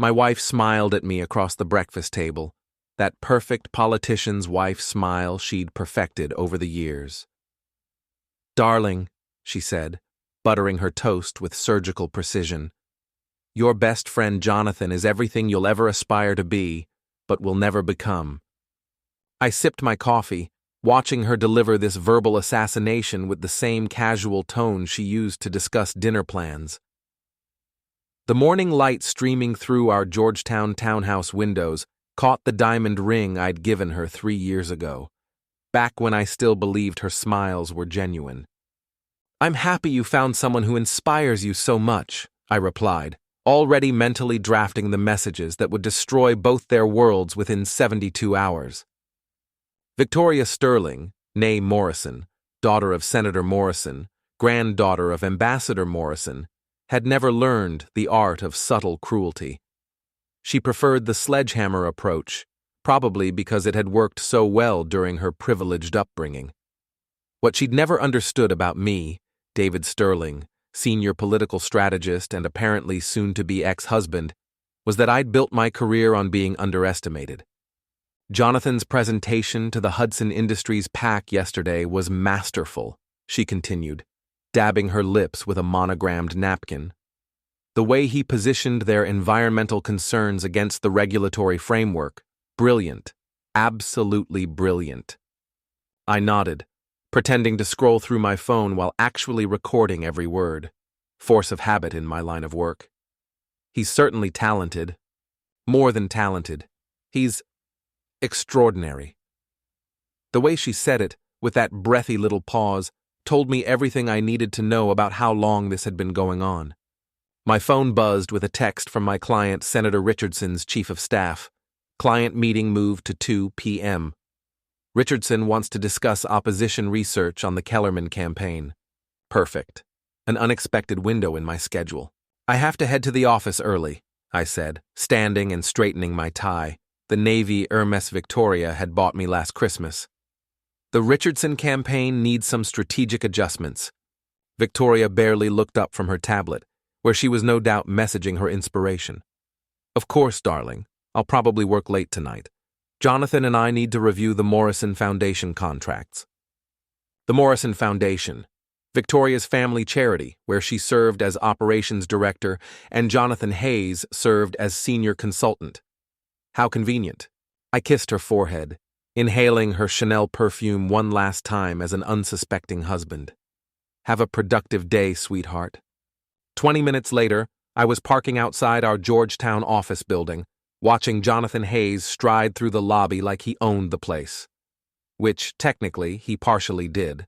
My wife smiled at me across the breakfast table, that perfect politician's wife smile she'd perfected over the years. "Darling," she said, buttering her toast with surgical precision, "your best friend Jonathan is everything you'll ever aspire to be, but will never become." I sipped my coffee, watching her deliver this verbal assassination with the same casual tone she used to discuss dinner plans. The morning light streaming through our Georgetown townhouse windows caught the diamond ring I'd given her 3 years ago, back when I still believed her smiles were genuine. "I'm happy you found someone who inspires you so much," I replied, already mentally drafting the messages that would destroy both their worlds within 72 hours. Victoria Sterling, née Morrison, daughter of Senator Morrison, granddaughter of Ambassador Morrison, had never learned the art of subtle cruelty. She preferred the sledgehammer approach, probably because it had worked so well during her privileged upbringing. What she'd never understood about me, David Sterling, senior political strategist and apparently soon-to-be ex-husband, was that I'd built my career on being underestimated. "Jonathan's presentation to the Hudson Industries PAC yesterday was masterful," she continued, dabbing her lips with a monogrammed napkin. "The way he positioned their environmental concerns against the regulatory framework, brilliant, absolutely brilliant." I nodded, pretending to scroll through my phone while actually recording every word, force of habit in my line of work. "He's certainly talented. More than talented. He's extraordinary." The way she said it, with that breathy little pause, told me everything I needed to know about how long this had been going on. My phone buzzed with a text from my client, Senator Richardson's chief of staff. Client meeting moved to 2 p.m. Richardson wants to discuss opposition research on the Kellerman campaign. Perfect. An unexpected window in my schedule. "I have to head to the office early," I said, standing and straightening my tie. The navy Hermes Victoria had bought me last Christmas. "The Richardson campaign needs some strategic adjustments." Victoria barely looked up from her tablet, where she was no doubt messaging her inspiration. "Of course, darling. I'll probably work late tonight. Jonathan and I need to review the Morrison Foundation contracts." The Morrison Foundation, Victoria's family charity, where she served as operations director and Jonathan Hayes served as senior consultant. How convenient. I kissed her forehead, inhaling her Chanel perfume one last time as an unsuspecting husband. "Have a productive day, sweetheart." 20 minutes later, I was parking outside our Georgetown office building, watching Jonathan Hayes stride through the lobby like he owned the place. Which, technically, he partially did.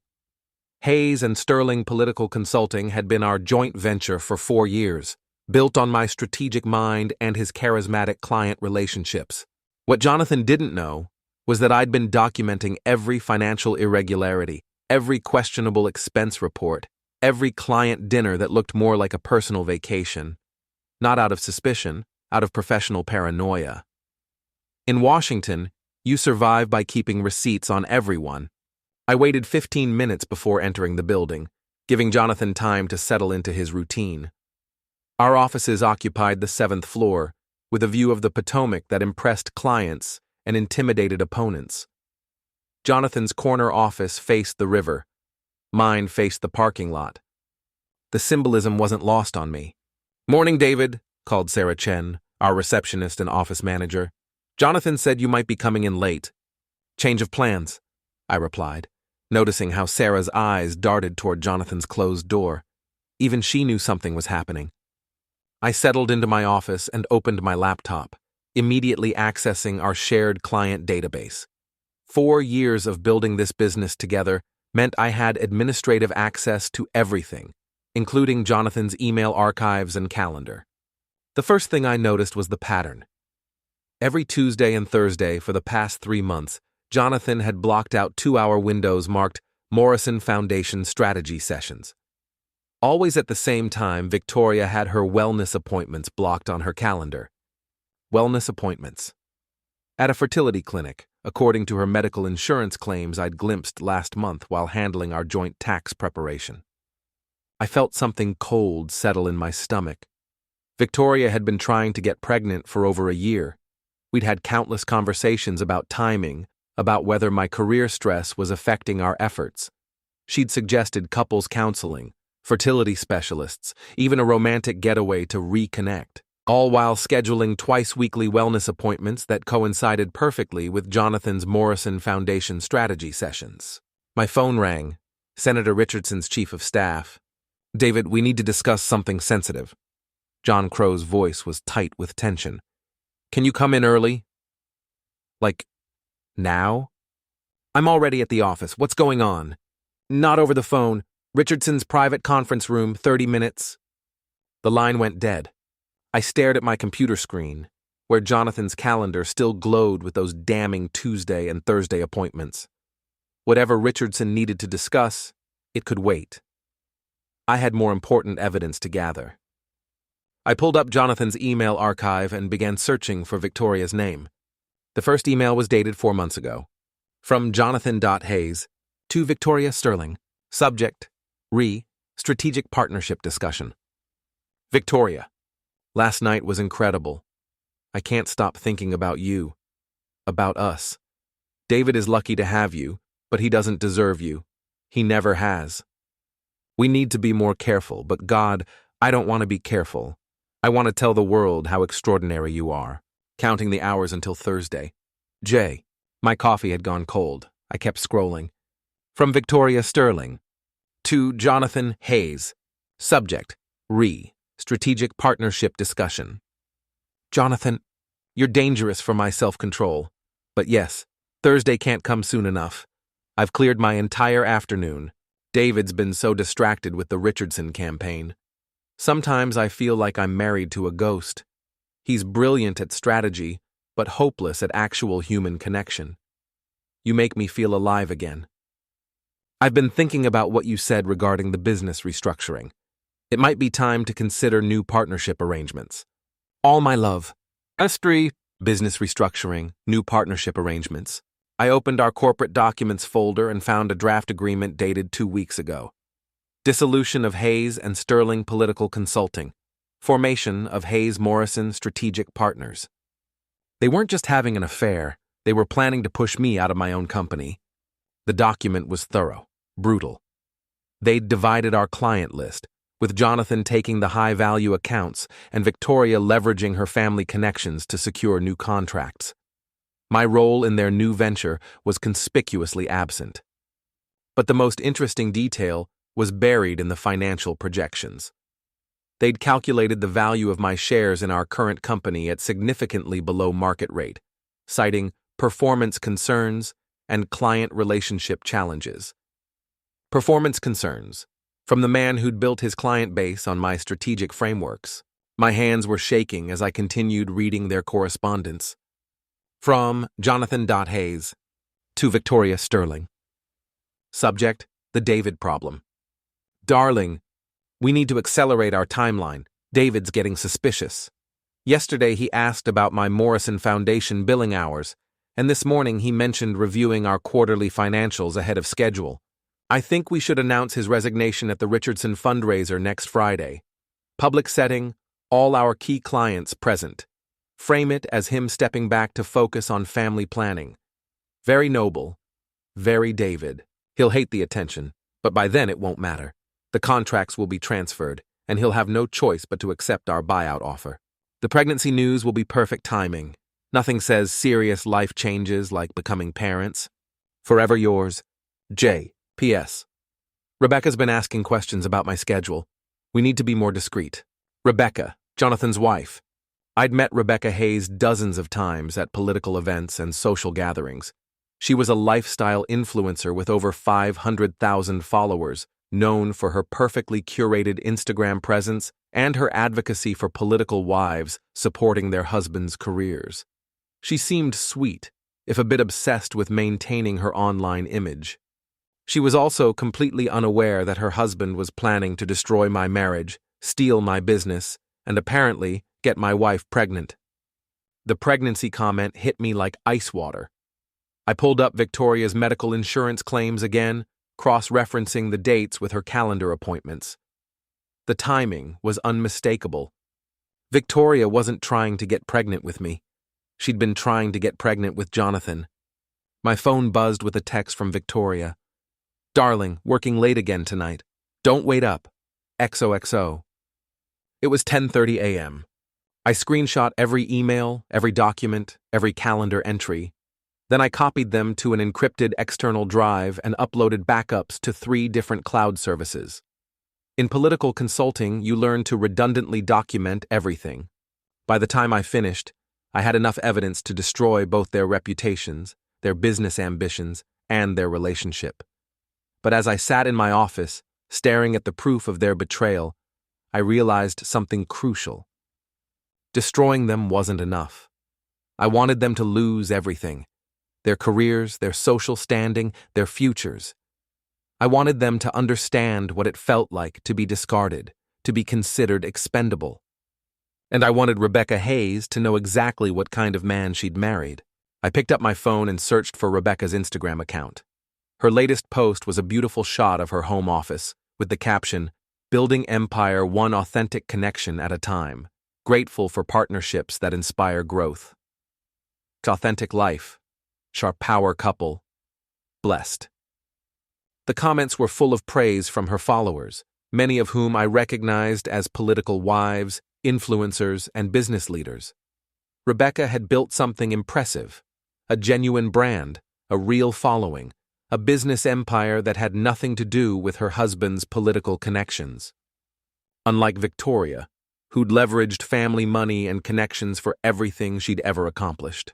Hayes and Sterling Political Consulting had been our joint venture for 4 years, built on my strategic mind and his charismatic client relationships. What Jonathan didn't know was that I'd been documenting every financial irregularity, every questionable expense report, every client dinner that looked more like a personal vacation. Not out of suspicion, out of professional paranoia. In Washington, you survive by keeping receipts on everyone. I waited 15 minutes before entering the building, giving Jonathan time to settle into his routine. Our offices occupied the 7th floor, with a view of the Potomac that impressed clients and intimidated opponents. Jonathan's corner office faced the river. Mine faced the parking lot. The symbolism wasn't lost on me. "Morning, David," called Sarah Chen, our receptionist and office manager. "Jonathan said you might be coming in late." "Change of plans," I replied, noticing how Sarah's eyes darted toward Jonathan's closed door. Even she knew something was happening. I settled into my office and opened my laptop, immediately accessing our shared client database. 4 years of building this business together meant I had administrative access to everything, including Jonathan's email archives and calendar. The first thing I noticed was the pattern. Every Tuesday and Thursday for the past 3 months, Jonathan had blocked out 2-hour windows marked Morrison Foundation Strategy Sessions. Always at the same time, Victoria had her wellness appointments blocked on her calendar. Wellness appointments. At a fertility clinic, according to her medical insurance claims I'd glimpsed last month while handling our joint tax preparation. I felt something cold settle in my stomach. Victoria had been trying to get pregnant for over a year. We'd had countless conversations about timing, about whether my career stress was affecting our efforts. She'd suggested couples counseling, fertility specialists, even a romantic getaway to reconnect, all while scheduling twice-weekly wellness appointments that coincided perfectly with Jonathan's Morrison Foundation strategy sessions. My phone rang. Senator Richardson's chief of staff. "David, we need to discuss something sensitive." John Crow's voice was tight with tension. "Can you come in early?" "Like, now?" "I'm already at the office. What's going on?" "Not over the phone. Richardson's private conference room, 30 minutes. The line went dead. I stared at my computer screen, where Jonathan's calendar still glowed with those damning Tuesday and Thursday appointments. Whatever Richardson needed to discuss, it could wait. I had more important evidence to gather. I pulled up Jonathan's email archive and began searching for Victoria's name. The first email was dated 4 months ago. From Jonathan.Hayes to Victoria Sterling. Subject: Strategic Partnership Discussion. Victoria, last night was incredible. I can't stop thinking about you. About us. David is lucky to have you, but he doesn't deserve you. He never has. We need to be more careful, but God, I don't want to be careful. I want to tell the world how extraordinary you are. Counting the hours until Thursday. J. My coffee had gone cold. I kept scrolling. From Victoria Sterling. To Jonathan Hayes. Subject: Strategic Partnership Discussion. Jonathan, you're dangerous for my self-control. But yes, Thursday can't come soon enough. I've cleared my entire afternoon. David's been so distracted with the Richardson campaign. Sometimes I feel like I'm married to a ghost. He's brilliant at strategy, but hopeless at actual human connection. You make me feel alive again. I've been thinking about what you said regarding the business restructuring. It might be time to consider new partnership arrangements. All my love. Business restructuring, new partnership arrangements. I opened our corporate documents folder and found a draft agreement dated 2 weeks ago. Dissolution of Hayes and Sterling Political Consulting. Formation of Hayes Morrison Strategic Partners. They weren't just having an affair, they were planning to push me out of my own company. The document was thorough, brutal. They'd divided our client list, with Jonathan taking the high-value accounts and Victoria leveraging her family connections to secure new contracts. My role in their new venture was conspicuously absent. But the most interesting detail was buried in the financial projections. They'd calculated the value of my shares in our current company at significantly below market rate, citing performance concerns and client relationship challenges. Performance concerns, from the man who'd built his client base on my strategic frameworks. My hands were shaking as I continued reading their correspondence. From Jonathan.Hayes to Victoria Sterling. Subject: The David Problem. Darling, we need to accelerate our timeline. David's getting suspicious. Yesterday he asked about my Morrison Foundation billing hours, and this morning he mentioned reviewing our quarterly financials ahead of schedule. I think we should announce his resignation at the Richardson fundraiser next Friday. Public setting, all our key clients present. Frame it as him stepping back to focus on family planning. Very noble. Very David. He'll hate the attention, but by then it won't matter. The contracts will be transferred, and he'll have no choice but to accept our buyout offer. The pregnancy news will be perfect timing. Nothing says serious life changes like becoming parents. Forever yours, J. P.S. Rebecca's been asking questions about my schedule. We need to be more discreet. Rebecca, Jonathan's wife. I'd met Rebecca Hayes dozens of times at political events and social gatherings. She was a lifestyle influencer with over 500,000 followers, known for her perfectly curated Instagram presence and her advocacy for political wives supporting their husbands' careers. She seemed sweet, if a bit obsessed with maintaining her online image. She was also completely unaware that her husband was planning to destroy my marriage, steal my business, and apparently get my wife pregnant. The pregnancy comment hit me like ice water. I pulled up Victoria's medical insurance claims again, cross-referencing the dates with her calendar appointments. The timing was unmistakable. Victoria wasn't trying to get pregnant with me. She'd been trying to get pregnant with Jonathan. My phone buzzed with a text from Victoria. "Darling, working late again tonight. Don't wait up. XOXO." It was 10:30 a.m. I screenshot every email, every document, every calendar entry. Then I copied them to an encrypted external drive and uploaded backups to 3 different cloud services. In political consulting, you learn to redundantly document everything. By the time I finished, I had enough evidence to destroy both their reputations, their business ambitions, and their relationship. But as I sat in my office, staring at the proof of their betrayal, I realized something crucial. Destroying them wasn't enough. I wanted them to lose everything: their careers, their social standing, their futures. I wanted them to understand what it felt like to be discarded, to be considered expendable. And I wanted Rebecca Hayes to know exactly what kind of man she'd married. I picked up my phone and searched for Rebecca's Instagram account. Her latest post was a beautiful shot of her home office, with the caption, "Building empire one authentic connection at a time. Grateful for partnerships that inspire growth. Authentic life. Sharp power couple. Blessed." The comments were full of praise from her followers, many of whom I recognized as political wives, influencers, and business leaders. Rebecca had built something impressive: a genuine brand, a real following, a business empire that had nothing to do with her husband's political connections. Unlike Victoria, who'd leveraged family money and connections for everything she'd ever accomplished.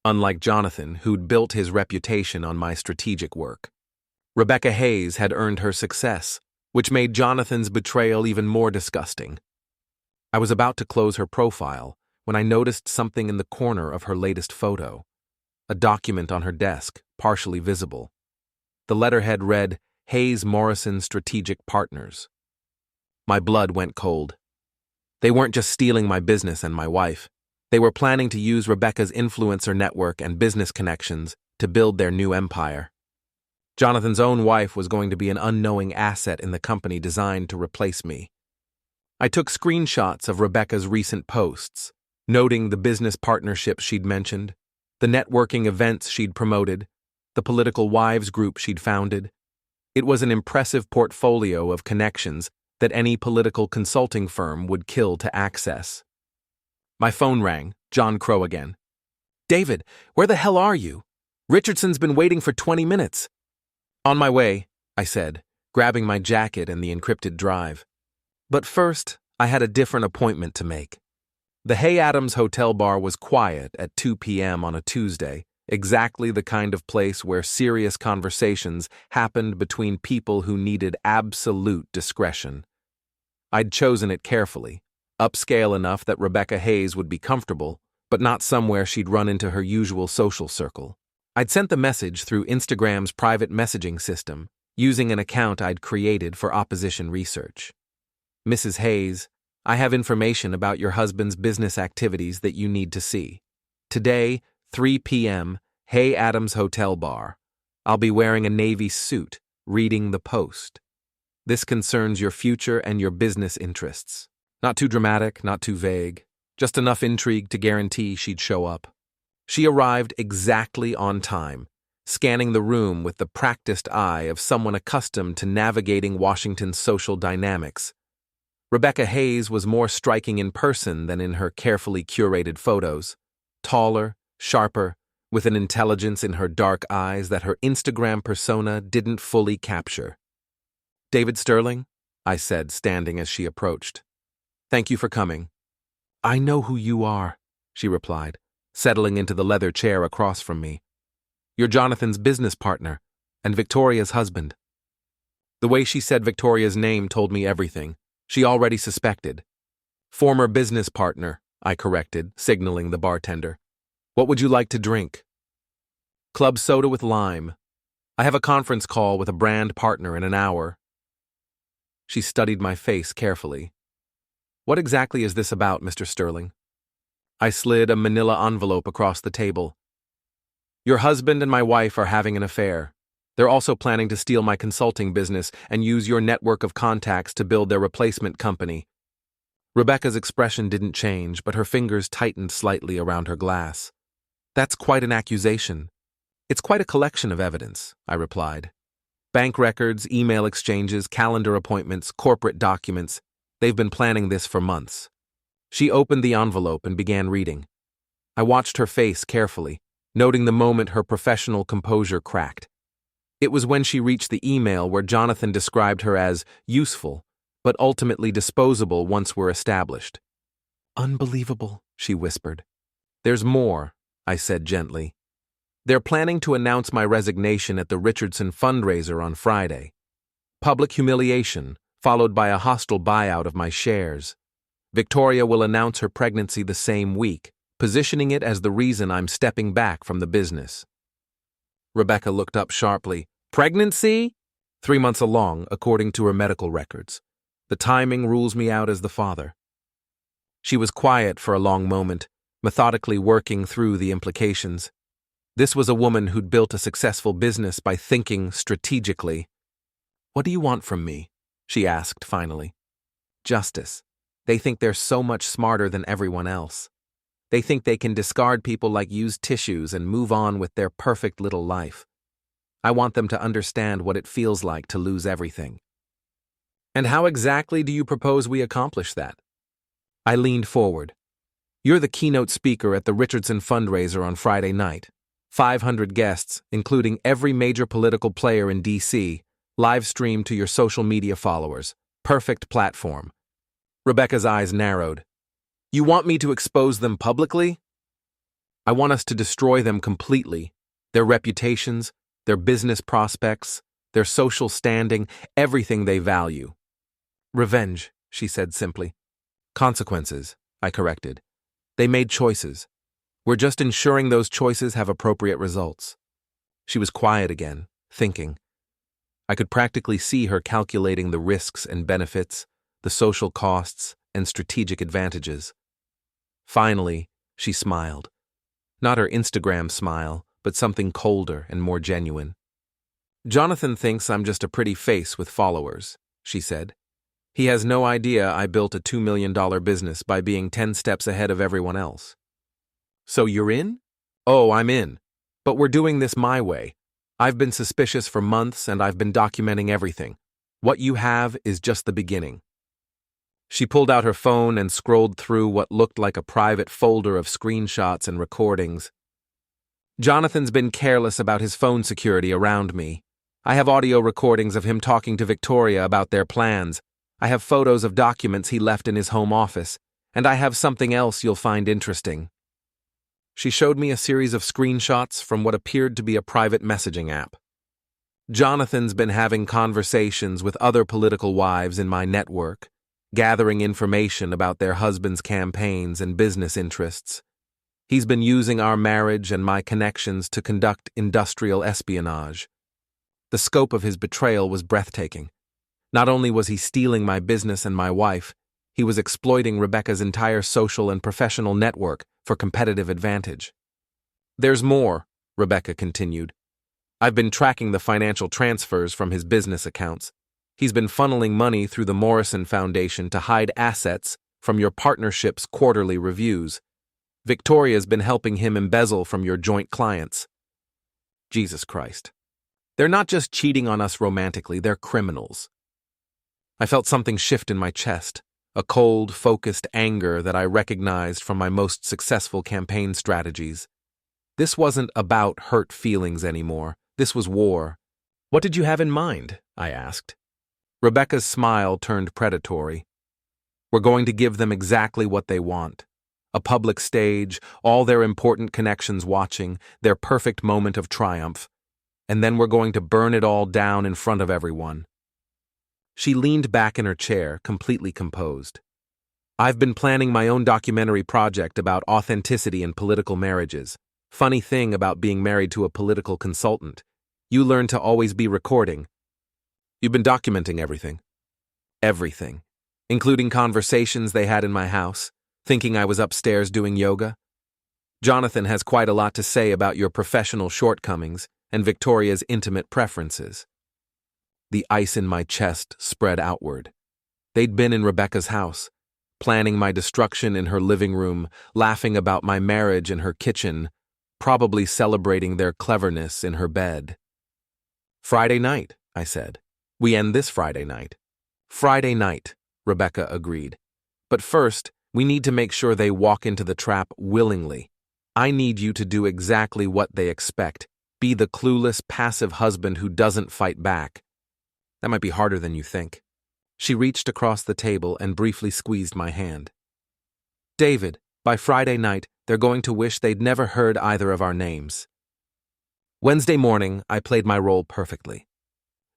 Unlike Jonathan, who'd built his reputation on my strategic work. Rebecca Hayes had earned her success, which made Jonathan's betrayal even more disgusting. I was about to close her profile when I noticed something in the corner of her latest photo. A document on her desk, partially visible. The letterhead read, "Hayes Morrison Strategic Partners." My blood went cold. They weren't just stealing my business and my wife. They were planning to use Rebecca's influencer network and business connections to build their new empire. Jonathan's own wife was going to be an unknowing asset in the company designed to replace me. I took screenshots of Rebecca's recent posts, noting the business partnerships she'd mentioned, the networking events she'd promoted, the political wives group she'd founded. It was an impressive portfolio of connections that any political consulting firm would kill to access. My phone rang, John Crow again. "David, where the hell are you? Richardson's been waiting for 20 minutes. "On my way," I said, grabbing my jacket and the encrypted drive. But first, I had a different appointment to make. The Hay Adams Hotel Bar was quiet at 2 p.m. on a Tuesday, exactly the kind of place where serious conversations happened between people who needed absolute discretion. I'd chosen it carefully, upscale enough that Rebecca Hayes would be comfortable, but not somewhere she'd run into her usual social circle. I'd sent the message through Instagram's private messaging system, using an account I'd created for opposition research. "Mrs. Hayes, I have information about your husband's business activities that you need to see. Today, 3 p.m., Hay Adams Hotel Bar. I'll be wearing a navy suit, reading the Post. This concerns your future and your business interests. Not too dramatic, not too vague, just enough intrigue to guarantee she'd show up." She arrived exactly on time, scanning the room with the practiced eye of someone accustomed to navigating Washington's social dynamics. Rebecca Hayes was more striking in person than in her carefully curated photos. Taller, sharper, with an intelligence in her dark eyes that her Instagram persona didn't fully capture. "David Sterling?" I said, standing as she approached. "Thank you for coming." "I know who you are," she replied, settling into the leather chair across from me. "You're Jonathan's business partner, and Victoria's husband." The way she said Victoria's name told me everything. She already suspected. "Former business partner," I corrected, signaling the bartender. "What would you like to drink?" "Club soda with lime. I have a conference call with a brand partner in an hour." She studied my face carefully. "What exactly is this about, Mr. Sterling?" I slid a manila envelope across the table. "Your husband and my wife are having an affair. They're also planning to steal my consulting business and use your network of contacts to build their replacement company." Rebecca's expression didn't change, but her fingers tightened slightly around her glass. That's quite an accusation. It's quite a collection of evidence, I replied. Bank records, email exchanges, calendar appointments, corporate documents. They've been planning this for months. She opened the envelope and began reading. I watched her face carefully, noting the moment her professional composure cracked. It was when she reached the email where Jonathan described her as useful, but ultimately disposable once we're established. Unbelievable, she whispered. There's more, I said gently. They're planning to announce my resignation at the Richardson fundraiser on Friday. Public humiliation, followed by a hostile buyout of my shares. Victoria will announce her pregnancy the same week, positioning it as the reason I'm stepping back from the business. Rebecca looked up sharply. Pregnancy? 3 months along, according to her medical records. The timing rules me out as the father. She was quiet for a long moment, methodically working through the implications. This was a woman who'd built a successful business by thinking strategically. What do you want from me? She asked finally. Justice. They think they're so much smarter than everyone else. They think they can discard people like used tissues and move on with their perfect little life. I want them to understand what it feels like to lose everything. And how exactly do you propose we accomplish that? I leaned forward. You're the keynote speaker at the Richardson fundraiser on Friday night. 500 guests, including every major political player in D.C., live streamed to your social media followers. Perfect platform. Rebecca's eyes narrowed. You want me to expose them publicly? I want us to destroy them completely. Their reputations, their business prospects, their social standing, everything they value. Revenge, she said simply. Consequences, I corrected. They made choices. We're just ensuring those choices have appropriate results. She was quiet again, thinking. I could practically see her calculating the risks and benefits, the social costs and strategic advantages. Finally, she smiled. Not her Instagram smile, but something colder and more genuine. Jonathan thinks I'm just a pretty face with followers, she said. He has no idea I built a $2 million business by being 10 steps ahead of everyone else. So you're in? Oh, I'm in. But we're doing this my way. I've been suspicious for months and I've been documenting everything. What you have is just the beginning. She pulled out her phone and scrolled through what looked like a private folder of screenshots and recordings. Jonathan's been careless about his phone security around me. I have audio recordings of him talking to Victoria about their plans. I have photos of documents he left in his home office. And I have something else you'll find interesting. She showed me a series of screenshots from what appeared to be a private messaging app. Jonathan's been having conversations with other political wives in my network, gathering information about their husbands' campaigns and business interests. He's been using our marriage and my connections to conduct industrial espionage. The scope of his betrayal was breathtaking. Not only was he stealing my business and my wife, he was exploiting Rebecca's entire social and professional network for competitive advantage. There's more, Rebecca continued. I've been tracking the financial transfers from his business accounts. He's been funneling money through the Morrison Foundation to hide assets from your partnership's quarterly reviews. Victoria's been helping him embezzle from your joint clients. Jesus Christ. They're not just cheating on us romantically, they're criminals. I felt something shift in my chest, a cold, focused anger that I recognized from my most successful campaign strategies. This wasn't about hurt feelings anymore. This was war. What did you have in mind? I asked. Rebecca's smile turned predatory. We're going to give them exactly what they want. A public stage, all their important connections watching, their perfect moment of triumph. And then we're going to burn it all down in front of everyone. She leaned back in her chair, completely composed. I've been planning my own documentary project about authenticity in political marriages. Funny thing about being married to a political consultant. You learn to always be recording. You've been documenting everything. Everything. Including conversations they had in my house, thinking I was upstairs doing yoga. Jonathan has quite a lot to say about your professional shortcomings and Victoria's intimate preferences. The ice in my chest spread outward. They'd been in Rebecca's house. planning my destruction in her living room, laughing about my marriage in her kitchen, probably celebrating their cleverness in her bed. Friday night, I said. We end this Friday night. Friday night, Rebecca agreed. But first, we need to make sure they walk into the trap willingly. I need you to do exactly what they expect. Be the clueless, passive husband who doesn't fight back. That might be harder than you think. She reached across the table and briefly squeezed my hand. David, by Friday night, they're going to wish they'd never heard either of our names. Wednesday morning, I played my role perfectly.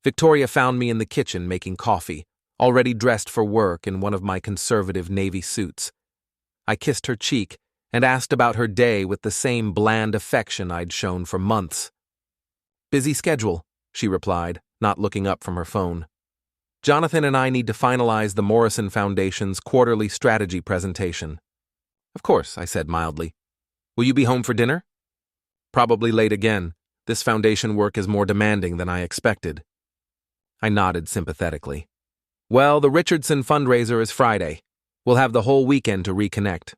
Victoria found me in the kitchen making coffee, already dressed for work in one of my conservative navy suits. I kissed her cheek and asked about her day with the same bland affection I'd shown for months. Busy schedule, she replied, not looking up from her phone. Jonathan and I need to finalize the Morrison Foundation's quarterly strategy presentation. Of course, I said mildly. Will you be home for dinner? Probably late again. This foundation work is more demanding than I expected. I nodded sympathetically. Well, the Richardson fundraiser is Friday. We'll have the whole weekend to reconnect.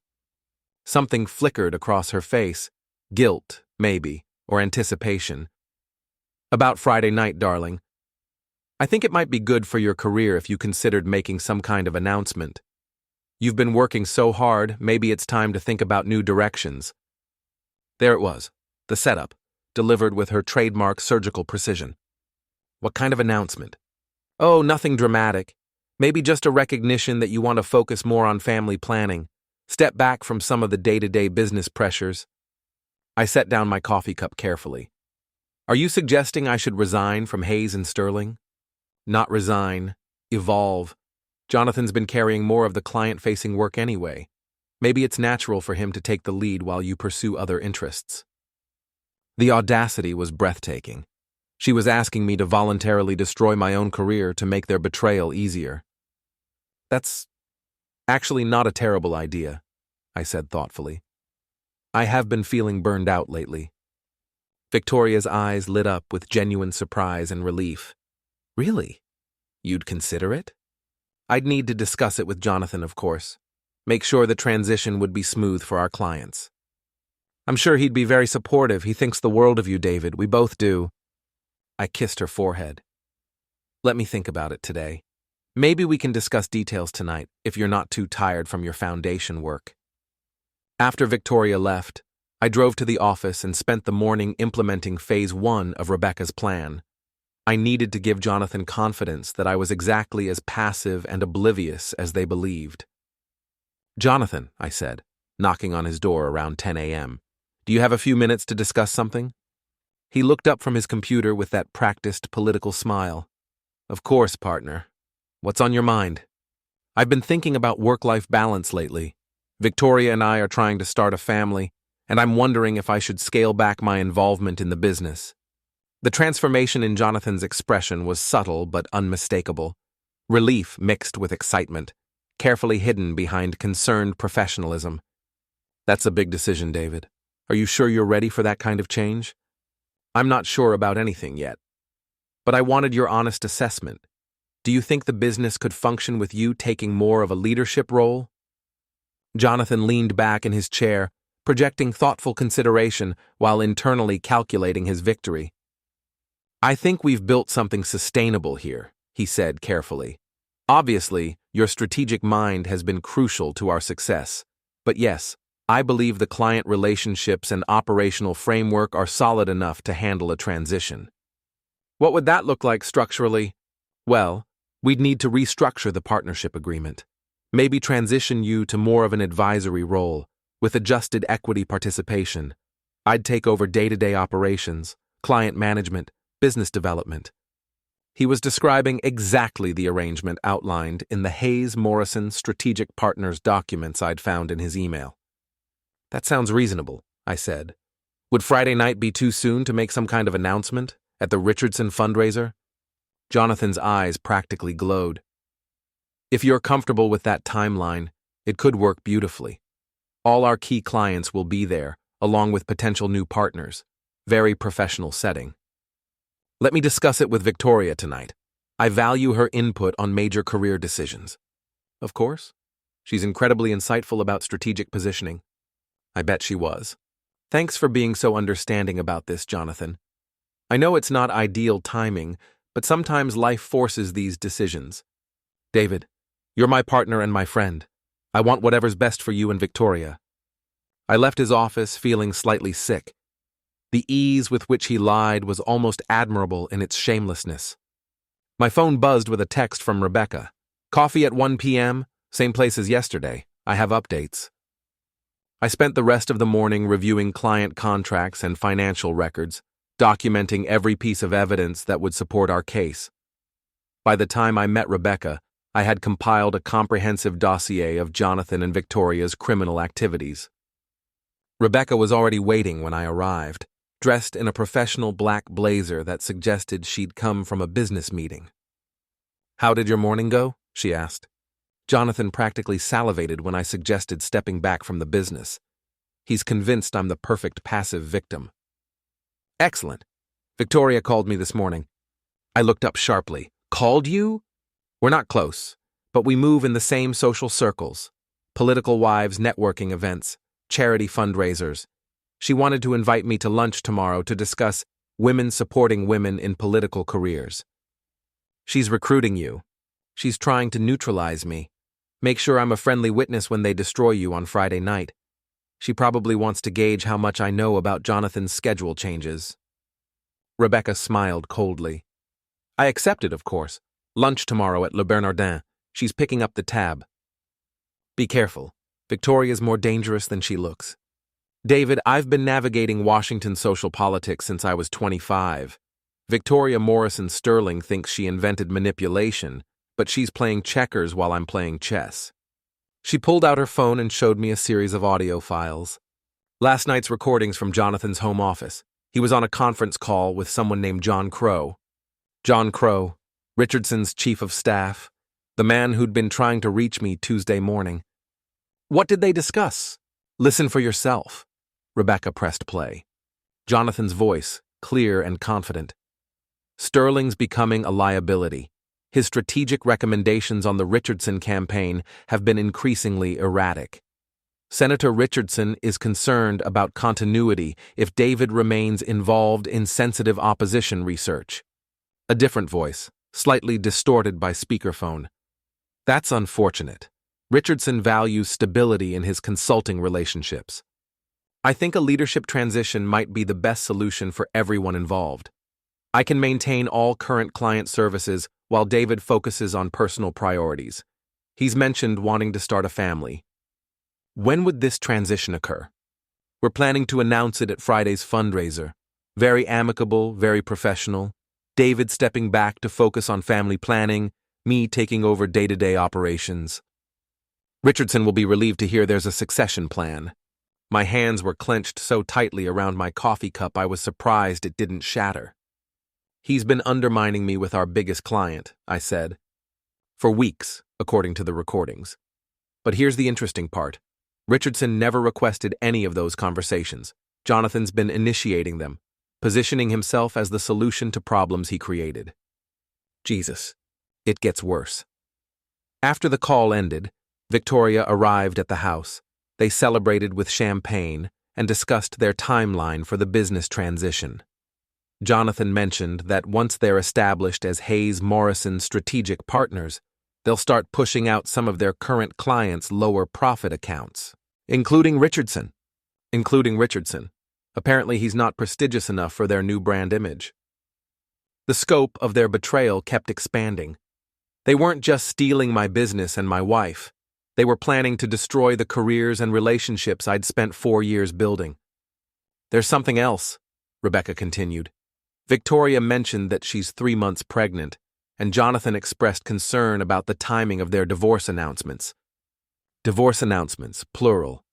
Something flickered across her face. Guilt, maybe, or anticipation. About Friday night, darling. I think it might be good for your career if you considered making some kind of announcement. You've been working so hard, maybe it's time to think about new directions. There it was, the setup, delivered with her trademark surgical precision. What kind of announcement? Oh, nothing dramatic. Maybe just a recognition that you want to focus more on family planning, step back from some of the day-to-day business pressures. I set down my coffee cup carefully. Are you suggesting I should resign from Hayes and Sterling? Not resign, evolve. Jonathan's been carrying more of the client-facing work anyway. Maybe it's natural for him to take the lead while you pursue other interests. The audacity was breathtaking. She was asking me to voluntarily destroy my own career to make their betrayal easier. That's actually not a terrible idea, I said thoughtfully. I have been feeling burned out lately. Victoria's eyes lit up with genuine surprise and relief. Really? You'd consider it? I'd need to discuss it with Jonathan, of course. Make sure the transition would be smooth for our clients. I'm sure he'd be very supportive. He thinks the world of you, David. We both do. I kissed her forehead. Let me think about it today. Maybe we can discuss details tonight if you're not too tired from your foundation work. After Victoria left, I drove to the office and spent the morning implementing phase 1 of Rebecca's plan. I needed to give Jonathan confidence that I was exactly as passive and oblivious as they believed. Jonathan, I said, knocking on his door around 10 a.m., do you have a few minutes to discuss something? He looked up from his computer with that practiced political smile. Of course, partner. What's on your mind? I've been thinking about work-life balance lately. Victoria and I are trying to start a family, and I'm wondering if I should scale back my involvement in the business. The transformation in Jonathan's expression was subtle but unmistakable. Relief mixed with excitement, carefully hidden behind concerned professionalism. That's a big decision, David. Are you sure you're ready for that kind of change? I'm not sure about anything yet. But I wanted your honest assessment. Do you think the business could function with you taking more of a leadership role? Jonathan leaned back in his chair, projecting thoughtful consideration while internally calculating his victory. I think we've built something sustainable here, he said carefully. Obviously, your strategic mind has been crucial to our success. But yes, I believe the client relationships and operational framework are solid enough to handle a transition. What would that look like structurally? Well, we'd need to restructure the partnership agreement. Maybe transition you to more of an advisory role, with adjusted equity participation. I'd take over day-to-day operations, client management, business development. He was describing exactly the arrangement outlined in the Hayes-Morrison Strategic Partners documents I'd found in his email. That sounds reasonable, I said. Would Friday night be too soon to make some kind of announcement at the Richardson fundraiser? Jonathan's eyes practically glowed. If you're comfortable with that timeline, it could work beautifully. All our key clients will be there, along with potential new partners. Very professional setting. Let me discuss it with Victoria tonight. I value her input on major career decisions. Of course. She's incredibly insightful about strategic positioning. I bet she was. Thanks for being so understanding about this, Jonathan. I know it's not ideal timing, but sometimes life forces these decisions. David, you're my partner and my friend. I want whatever's best for you and Victoria. I left his office feeling slightly sick. The ease with which he lied was almost admirable in its shamelessness. My phone buzzed with a text from Rebecca. Coffee at 1 p.m., same place as yesterday. I have updates. I spent the rest of the morning reviewing client contracts and financial records, documenting every piece of evidence that would support our case. By the time I met Rebecca, I had compiled a comprehensive dossier of Jonathan and Victoria's criminal activities. Rebecca was already waiting when I arrived, dressed in a professional black blazer that suggested she'd come from a business meeting. "How did your morning go?" she asked. Jonathan practically salivated when I suggested stepping back from the business. He's convinced I'm the perfect passive victim. "Excellent. Victoria called me this morning." I looked up sharply. "Called you?" "We're not close, but we move in the same social circles. Political wives networking events, charity fundraisers. She wanted to invite me to lunch tomorrow to discuss women supporting women in political careers. She's recruiting you. She's trying to neutralize me. Make sure I'm a friendly witness when they destroy you on Friday night. She probably wants to gauge how much I know about Jonathan's schedule changes." Rebecca smiled coldly. I accepted, of course. Lunch tomorrow at Le Bernardin. She's picking up the tab. "Be careful. Victoria's more dangerous than she looks." "David, I've been navigating Washington social politics since I was 25. Victoria Morrison Sterling thinks she invented manipulation, but she's playing checkers while I'm playing chess." She pulled out her phone and showed me a series of audio files. Last night's recordings from Jonathan's home office. He was on a conference call with someone named John Crow. John Crow, Richardson's chief of staff, the man who'd been trying to reach me Tuesday morning. "What did they discuss?" "Listen for yourself." Rebecca pressed play. Jonathan's voice, clear and confident. "Sterling's becoming a liability. His strategic recommendations on the Richardson campaign have been increasingly erratic. Senator Richardson is concerned about continuity if David remains involved in sensitive opposition research." A different voice, slightly distorted by speakerphone. "That's unfortunate. Richardson values stability in his consulting relationships. I think a leadership transition might be the best solution for everyone involved. I can maintain all current client services while David focuses on personal priorities. He's mentioned wanting to start a family." "When would this transition occur?" "We're planning to announce it at Friday's fundraiser. Very amicable, very professional. David stepping back to focus on family planning, me taking over day-to-day operations. Richardson will be relieved to hear there's a succession plan." My hands were clenched so tightly around my coffee cup I was surprised it didn't shatter. "He's been undermining me with our biggest client," I said. "For weeks, according to the recordings. But here's the interesting part. Richardson never requested any of those conversations. Jonathan's been initiating them, positioning himself as the solution to problems he created." Jesus, it gets worse. After the call ended, Victoria arrived at the house. They celebrated with champagne and discussed their timeline for the business transition. Jonathan mentioned that once they're established as Hayes Morrison strategic partners, they'll start pushing out some of their current clients' lower profit accounts, including Richardson. Apparently he's not prestigious enough for their new brand image. The scope of their betrayal kept expanding. They weren't just stealing my business and my wife. They were planning to destroy the careers and relationships I'd spent 4 years building. "There's something else," Rebecca continued. "Victoria mentioned that she's 3 months pregnant, and Jonathan expressed concern about the timing of their divorce announcements. Divorce announcements, plural.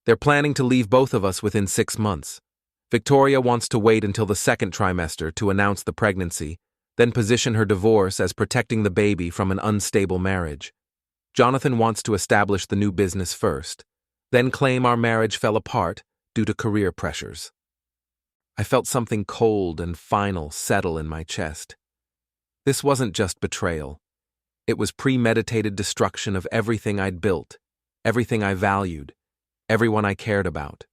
They're planning to leave both of us within 6 months. Victoria wants to wait until the second trimester to announce the pregnancy, then position her divorce as protecting the baby from an unstable marriage. Jonathan wants to establish the new business first, then claim our marriage fell apart due to career pressures." I felt something cold and final settle in my chest. This wasn't just betrayal. It was premeditated destruction of everything I'd built, everything I valued, everyone I cared about.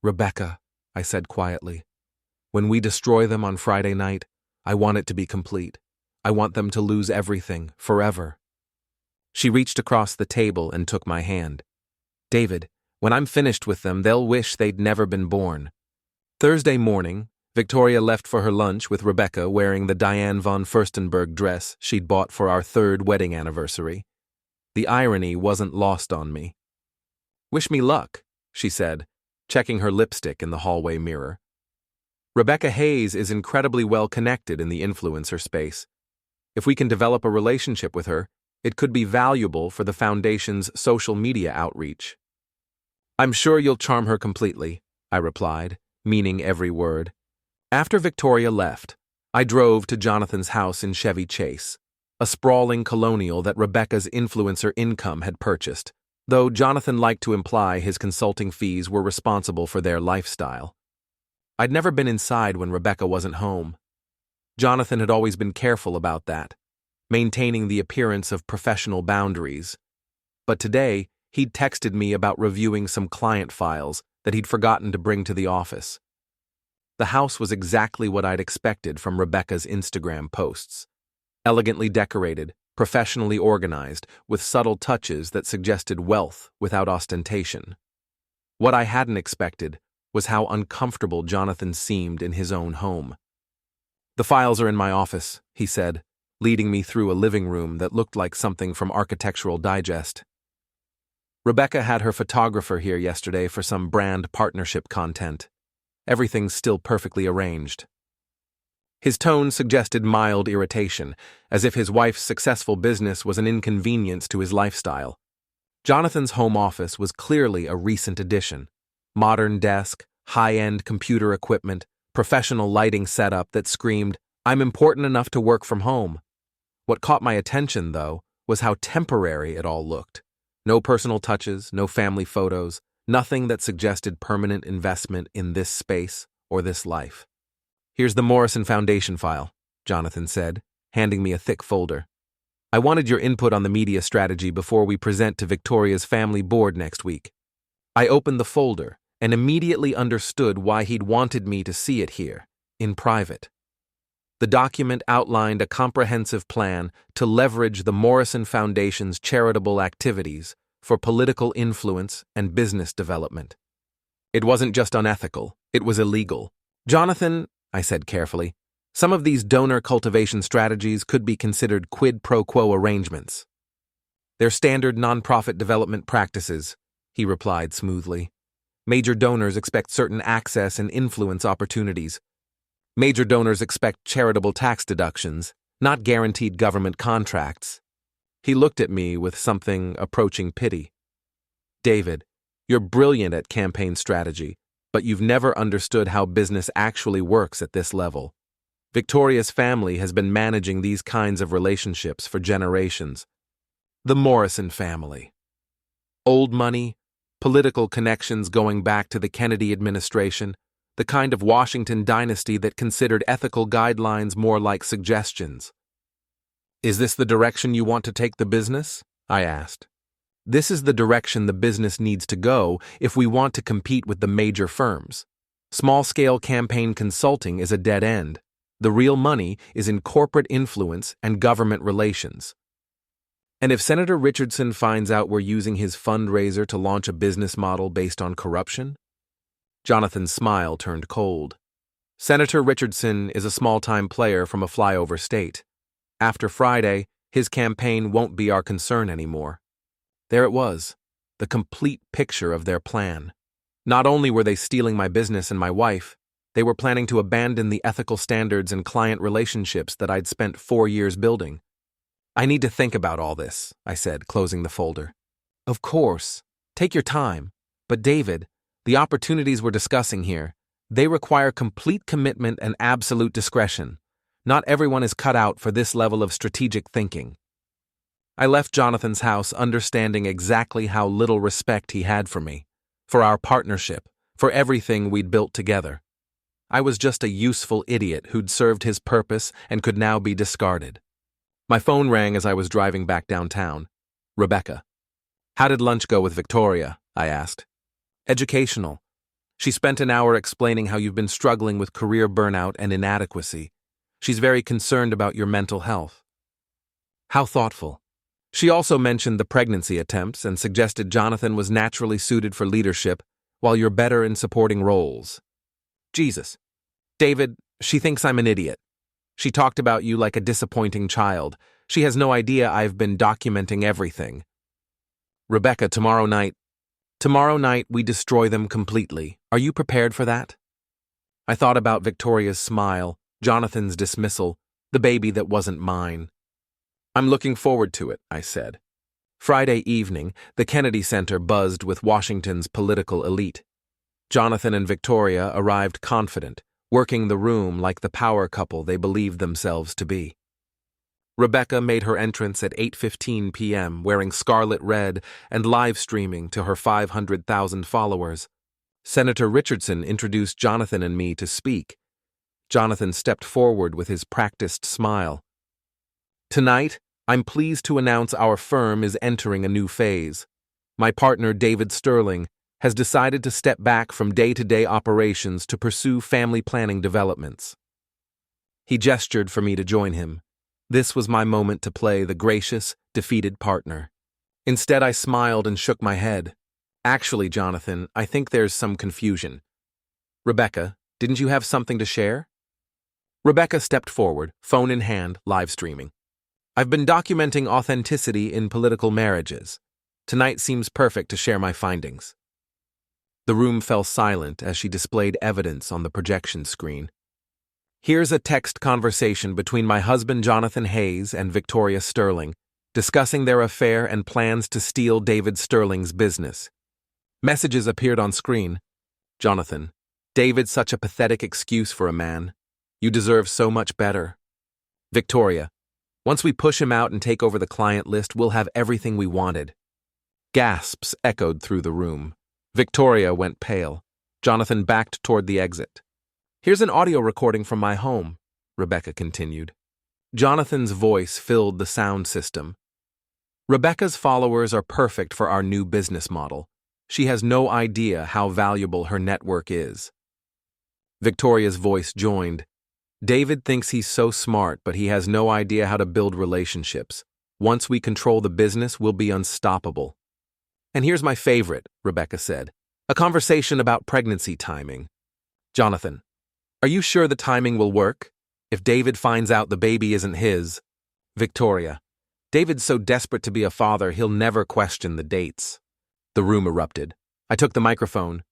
Rebecca, I said quietly, when we destroy them on Friday night, I want it to be complete. I want them to lose everything, forever. She reached across the table and took my hand. David, when I'm finished with them, they'll wish they'd never been born. Thursday morning, Victoria left for her lunch with Rebecca wearing the Diane von Furstenberg dress she'd bought for our 3rd wedding anniversary. The irony wasn't lost on me. Wish me luck, she said, checking her lipstick in the hallway mirror. Rebecca Hayes is incredibly well connected in the influencer space. If we can develop a relationship with her, it could be valuable for the Foundation's social media outreach. I'm sure you'll charm her completely, I replied, meaning every word. After Victoria left, I drove to Jonathan's house in Chevy Chase, a sprawling colonial that Rebecca's influencer income had purchased, though Jonathan liked to imply his consulting fees were responsible for their lifestyle. I'd never been inside when Rebecca wasn't home. Jonathan had always been careful about that, maintaining the appearance of professional boundaries. But today, he'd texted me about reviewing some client files that he'd forgotten to bring to the office. The house was exactly what I'd expected from Rebecca's Instagram posts. Elegantly decorated, professionally organized, with subtle touches that suggested wealth without ostentation. What I hadn't expected was how uncomfortable Jonathan seemed in his own home. The files are in my office, he said, leading me through a living room that looked like something from Architectural Digest. Rebecca had her photographer here yesterday for some brand partnership content. Everything's still perfectly arranged. His tone suggested mild irritation, as if his wife's successful business was an inconvenience to his lifestyle. Jonathan's home office was clearly a recent addition. Modern desk, high-end computer equipment, professional lighting setup that screamed, "I'm important enough to work from home." What caught my attention, though, was how temporary it all looked. No personal touches, no family photos, nothing that suggested permanent investment in this space or this life. "Here's the Morrison Foundation file," Jonathan said, handing me a thick folder. "I wanted your input on the media strategy before we present to Victoria's family board next week." I opened the folder and immediately understood why he'd wanted me to see it here, in private. The document outlined a comprehensive plan to leverage the Morrison Foundation's charitable activities for political influence and business development. It wasn't just unethical, it was illegal. "Jonathan," I said carefully, "some of these donor cultivation strategies could be considered quid pro quo arrangements." "They're standard nonprofit development practices," he replied smoothly. "Major donors expect certain access and influence opportunities. Major donors expect charitable tax deductions, not guaranteed government contracts." He looked at me with something approaching pity. "David, you're brilliant at campaign strategy, but you've never understood how business actually works at this level. Victoria's family has been managing these kinds of relationships for generations. The Morrison family. Old money, political connections going back to the Kennedy administration, the kind of Washington dynasty that considered ethical guidelines more like suggestions." "Is this the direction you want to take the business?" I asked. "This is the direction the business needs to go if we want to compete with the major firms. Small-scale campaign consulting is a dead end. The real money is in corporate influence and government relations." "And if Senator Richardson finds out we're using his fundraiser to launch a business model based on corruption?" Jonathan's smile turned cold. "Senator Richardson is a small-time player from a flyover state. After Friday, his campaign won't be our concern anymore." There it was, the complete picture of their plan. Not only were they stealing my business and my wife, they were planning to abandon the ethical standards and client relationships that I'd spent 4 years building. "I need to think about all this," I said, closing the folder. "Of course. Take your time. But David, the opportunities we're discussing here, they require complete commitment and absolute discretion. Not everyone is cut out for this level of strategic thinking." I left Jonathan's house understanding exactly how little respect he had for me, for our partnership, for everything we'd built together. I was just a useful idiot who'd served his purpose and could now be discarded. My phone rang as I was driving back downtown. Rebecca. How did lunch go with Victoria? I asked. Educational. She spent an hour explaining how you've been struggling with career burnout and inadequacy. She's very concerned about your mental health. How thoughtful. She also mentioned the pregnancy attempts and suggested Jonathan was naturally suited for leadership, while you're better in supporting roles. Jesus. David, she thinks I'm an idiot. She talked about you like a disappointing child. She has no idea I've been documenting everything. Rebecca, tomorrow night we destroy them completely. Are you prepared for that? I thought about Victoria's smile, Jonathan's dismissal, the baby that wasn't mine. I'm looking forward to it, I said. Friday evening, the Kennedy Center buzzed with Washington's political elite. Jonathan and Victoria arrived confident, working the room like the power couple they believed themselves to be. Rebecca made her entrance at 8:15 p.m. wearing scarlet red and live streaming to her 500,000 followers. Senator Richardson introduced Jonathan and me to speak. Jonathan stepped forward with his practiced smile. Tonight, I'm pleased to announce our firm is entering a new phase. My partner, David Sterling, has decided to step back from day-to-day operations to pursue family planning developments. He gestured for me to join him. This was my moment to play the gracious, defeated partner. Instead, I smiled and shook my head. Actually, Jonathan, I think there's some confusion. Rebecca, didn't you have something to share? Rebecca stepped forward, phone in hand, live streaming. I've been documenting authenticity in political marriages. Tonight seems perfect to share my findings. The room fell silent as she displayed evidence on the projection screen. Here's a text conversation between my husband Jonathan Hayes and Victoria Sterling, discussing their affair and plans to steal David Sterling's business. Messages appeared on screen. Jonathan, David's such a pathetic excuse for a man. You deserve so much better. Victoria, once we push him out and take over the client list, we'll have everything we wanted. Gasps echoed through the room. Victoria went pale. Jonathan backed toward the exit. Here's an audio recording from my home, Rebecca continued. Jonathan's voice filled the sound system. Rebecca's followers are perfect for our new business model. She has no idea how valuable her network is. Victoria's voice joined. David thinks he's so smart, but he has no idea how to build relationships. Once we control the business, we'll be unstoppable. And here's my favorite, Rebecca said. A conversation about pregnancy timing. Jonathan, are you sure the timing will work? If David finds out the baby isn't his? Victoria, David's so desperate to be a father, he'll never question the dates. The room erupted. I took the microphone.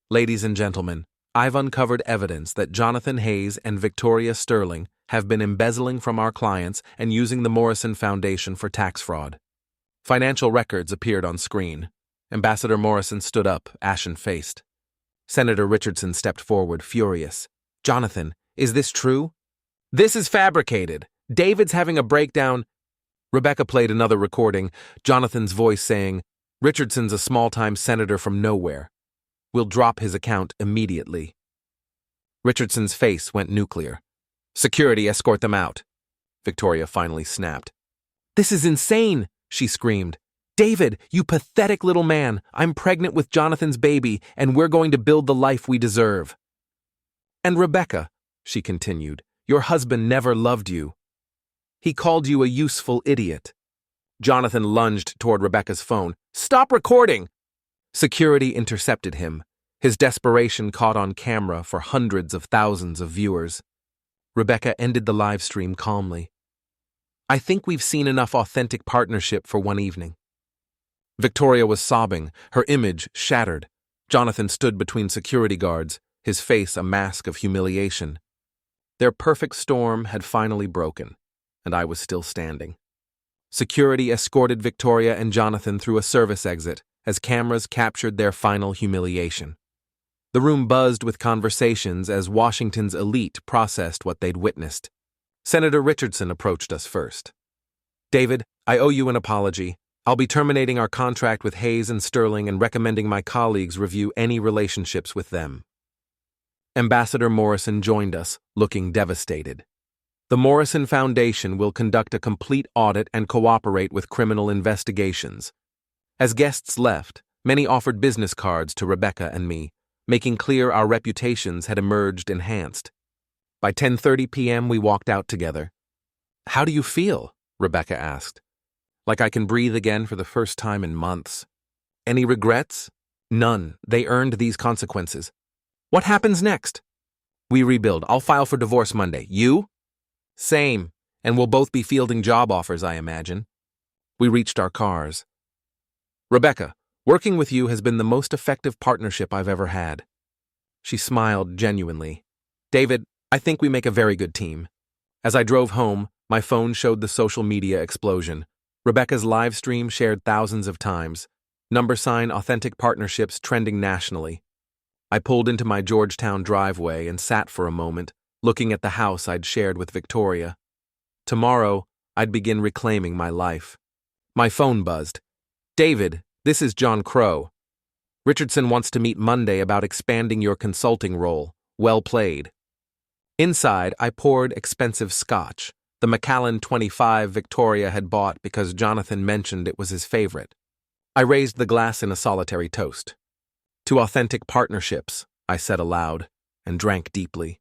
Ladies and gentlemen, I've uncovered evidence that Jonathan Hayes and Victoria Sterling have been embezzling from our clients and using the Morrison Foundation for tax fraud. Financial records appeared on screen. Ambassador Morrison stood up, ashen-faced. Senator Richardson stepped forward, furious. Jonathan, is this true? This is fabricated. David's having a breakdown. Rebecca played another recording, Jonathan's voice saying, Richardson's a small-time senator from nowhere. We'll drop his account immediately. Richardson's face went nuclear. Security, escort them out. Victoria finally snapped. This is insane, she screamed. David, you pathetic little man, I'm pregnant with Jonathan's baby, and we're going to build the life we deserve. And Rebecca, she continued, your husband never loved you. He called you a useful idiot. Jonathan lunged toward Rebecca's phone. Stop recording! Security intercepted him. His desperation caught on camera for hundreds of thousands of viewers. Rebecca ended the live stream calmly. I think we've seen enough authentic partnership for one evening. Victoria was sobbing, her image shattered. Jonathan stood between security guards, his face a mask of humiliation. Their perfect storm had finally broken, and I was still standing. Security escorted Victoria and Jonathan through a service exit as cameras captured their final humiliation. The room buzzed with conversations as Washington's elite processed what they'd witnessed. Senator Richardson approached us first. David, I owe you an apology. I'll be terminating our contract with Hayes and Sterling and recommending my colleagues review any relationships with them. Ambassador Morrison joined us, looking devastated. The Morrison Foundation will conduct a complete audit and cooperate with criminal investigations. As guests left, many offered business cards to Rebecca and me, making clear our reputations had emerged enhanced. By 10:30 p.m., we walked out together. "How do you feel?" Rebecca asked. "Like I can breathe again for the first time in months." "Any regrets?" "None. They earned these consequences." "What happens next?" "We rebuild. I'll file for divorce Monday. You?" "Same. And we'll both be fielding job offers, I imagine." We reached our cars. "Rebecca, working with you has been the most effective partnership I've ever had." She smiled genuinely. "David, I think we make a very good team." As I drove home, my phone showed the social media explosion. Rebecca's live stream shared thousands of times. # authentic partnerships trending nationally. I pulled into my Georgetown driveway and sat for a moment, looking at the house I'd shared with Victoria. Tomorrow, I'd begin reclaiming my life. My phone buzzed. "David, this is John Crow. Richardson wants to meet Monday about expanding your consulting role. Well played." Inside, I poured expensive scotch, the Macallan 25 Victoria had bought because Jonathan mentioned it was his favorite. I raised the glass in a solitary toast. "To authentic partnerships," I said aloud, and drank deeply.